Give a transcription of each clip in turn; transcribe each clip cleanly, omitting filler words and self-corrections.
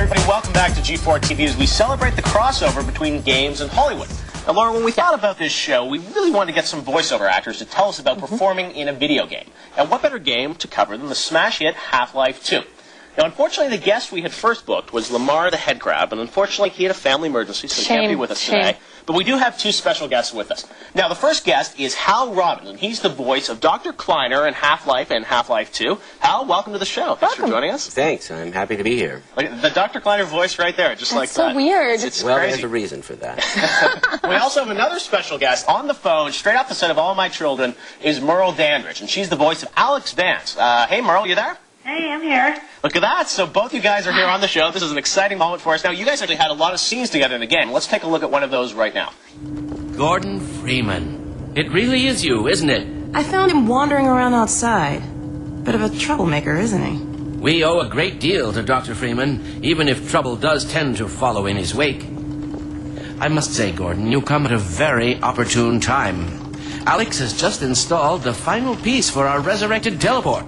everybody, welcome back to G4 TV as we celebrate the crossover between games and Hollywood. Now, Laura, when we thought about this show, we really wanted to get some voiceover actors to tell us about performing in a video game. And what better game to cover than the smash hit Half-Life 2? Now, unfortunately, the guest we had first booked was Lamar the Head Crab, and unfortunately, he had a family emergency, so he can't be with us today. But we do have two special guests with us. Now, the first guest is Hal Robbins, and he's the voice of Dr. Kleiner in Half-Life and Half-Life 2. Hal, welcome to the show. Thanks for joining us. Thanks. I'm happy to be here. Like, the Dr. Kleiner voice right there, just like that. That's so weird. It's well, crazy. there's a reason for that. We also have another special guest on the phone, straight off the set of All My Children, is Merle Dandridge, and she's the voice of Alyx Vance. Hey, Merle, you there? Hey, I'm here. Look at that. So both you guys are here on the show. This is an exciting moment for us. Now, you guys actually had a lot of scenes together in the game. Let's take a look at one of those right now. Gordon Freeman. It really is you, isn't it? I found him wandering around outside. Bit of a troublemaker, isn't he? We owe a great deal to Dr. Freeman, even if trouble does tend to follow in his wake. I must say, Gordon, you come at a very opportune time. Alyx has just installed the final piece for our resurrected teleport.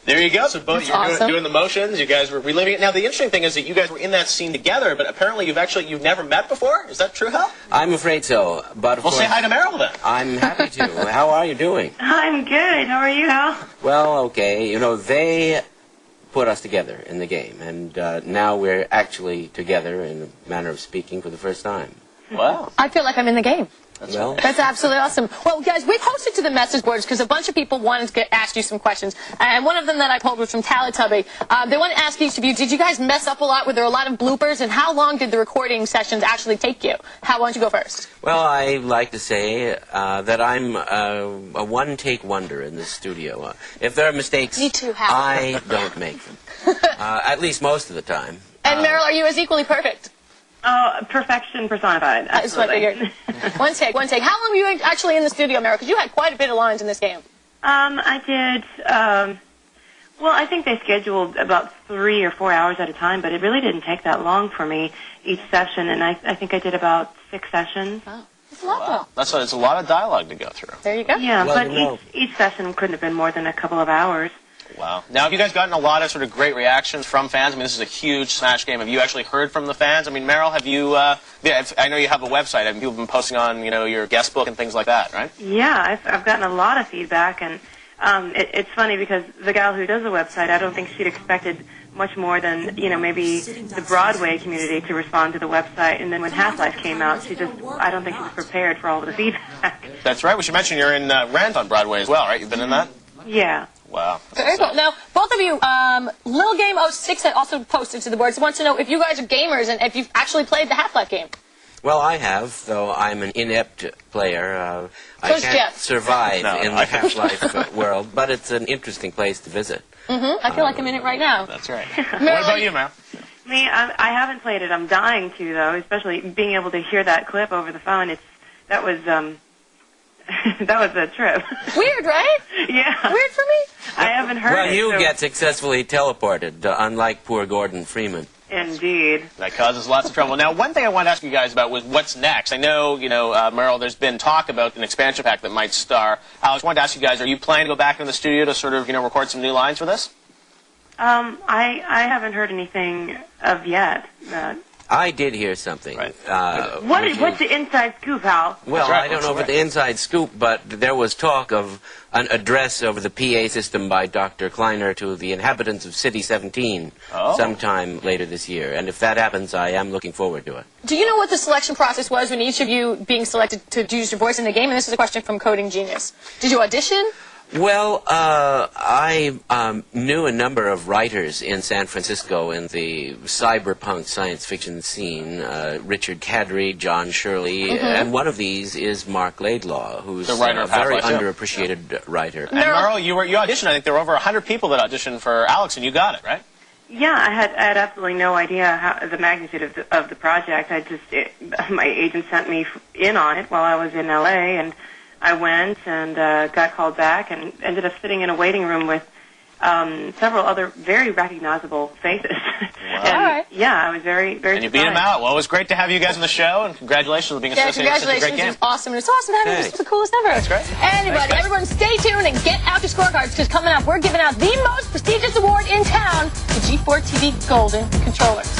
There you go. So both you're awesome. doing the motions. You guys were reliving it. Now, the interesting thing is that you guys were in that scene together, but apparently you've never met before. Is that true, Hal? I'm afraid so, but of Well, course, say hi to Merle then. I'm happy to. How are you doing? I'm good. How are you, Hal? Well, okay. You know, they put us together in the game, and now we're actually together, in a manner of speaking, for the first time. Wow. I feel like I'm in the game. Well, That's absolutely awesome. Well, guys, we posted to the message boards because a bunch of people wanted to ask you some questions. And one of them that I pulled was from Teletubby. They want to ask each of you, did you guys mess up a lot? Were there a lot of bloopers? And how long did the recording sessions actually take you? Hal, why don't you go first? well, I like to say that I'm a one-take wonder in this studio. If there are mistakes, Me too, Hal. I don't make them. At least most of the time. And Merle, are you as equally perfect? Oh, perfection personified. That's what I Absolutely. figured. One take. How long were you actually in the studio, Merle? Because you had quite a bit of lines in this game. I did, well, I think they scheduled about 3 or 4 hours at a time, but it really didn't take that long for me each session, and I think I did about 6 sessions. Wow. That's a lot, Wow. though. It's a lot of dialogue to go through. There you go. Yeah, Well, but you know- each session couldn't have been more than a couple of hours. Wow. Now, have you guys gotten a lot of sort of great reactions from fans? I mean, this is a huge Smash game. Have you actually heard from the fans? I mean, Merle, have you, I know you have a website. Have people been posting on, your guest book and things like that, right? Yeah, I've gotten a lot of feedback, and it's funny because the gal who does the website, I don't think she'd expected much more than, maybe the Broadway community to respond to the website. And then when Half-Life came out, I don't think she was prepared for all of the feedback. That's right. We should mention you're in Rent on Broadway as well, right? You've been in that? Yeah. Wow. Very cool. Now, both of you, Lil Game 06 had also posted to the boards. He wants to know if you guys are gamers and if you've actually played the Half-Life game. Well, I have, though I'm an inept player. I Who's can't Jeff? survive No, in the Half-Life world, but it's an interesting place to visit. I feel like I'm in it right now. That's right. What about you, Merle? Me, I haven't played it. I'm dying to, though, especially being able to hear that clip over the phone. That was that was a trip. Weird, right? Yeah. Weird for me? I haven't heard it. Well, you so- get successfully teleported, unlike poor Gordon Freeman. Indeed. That causes lots of trouble. Now, one thing I wanted to ask you guys about was what's next. I know, Merle, there's been talk about an expansion pack that might star. I wanted to ask you guys, are you planning to go back in the studio to sort of, record some new lines for this? I haven't heard anything of yet. I did hear something. Right. What's the inside scoop, Hal? Well, That's right, I don't that's know right. about the inside scoop, but there was talk of an address over the PA system by Dr. Kleiner to the inhabitants of City 17 sometime later this year. And if that happens, I am looking forward to it. Do you know what the selection process was when each of you being selected to use your voice in the game? And this is a question from Coding Genius. Did you audition? Well, I knew a number of writers in San Francisco in the cyberpunk science fiction scene, Richard Kadri, John Shirley, and one of these is Mark Laidlaw, who's The writer a of very Half-Life, yeah. underappreciated writer. And Merle, you auditioned. I think there were over 100 people that auditioned for Alyx, and you got it, right? Yeah, I had absolutely no idea the magnitude of the project. My agent sent me in on it while I was in L.A., and I went and got called back and ended up sitting in a waiting room with several other very recognizable faces. Wow. And, All right. yeah, I was very, very And you beat him out. Well, it was great to have you guys on the show, and congratulations on being associated with such a great game. Congratulations. It was awesome. It's awesome having you. This was the coolest ever. That's great. Anybody, everyone stay tuned and get out your scorecards, because coming up, we're giving out the most prestigious award in town, the G4 TV Golden Controllers.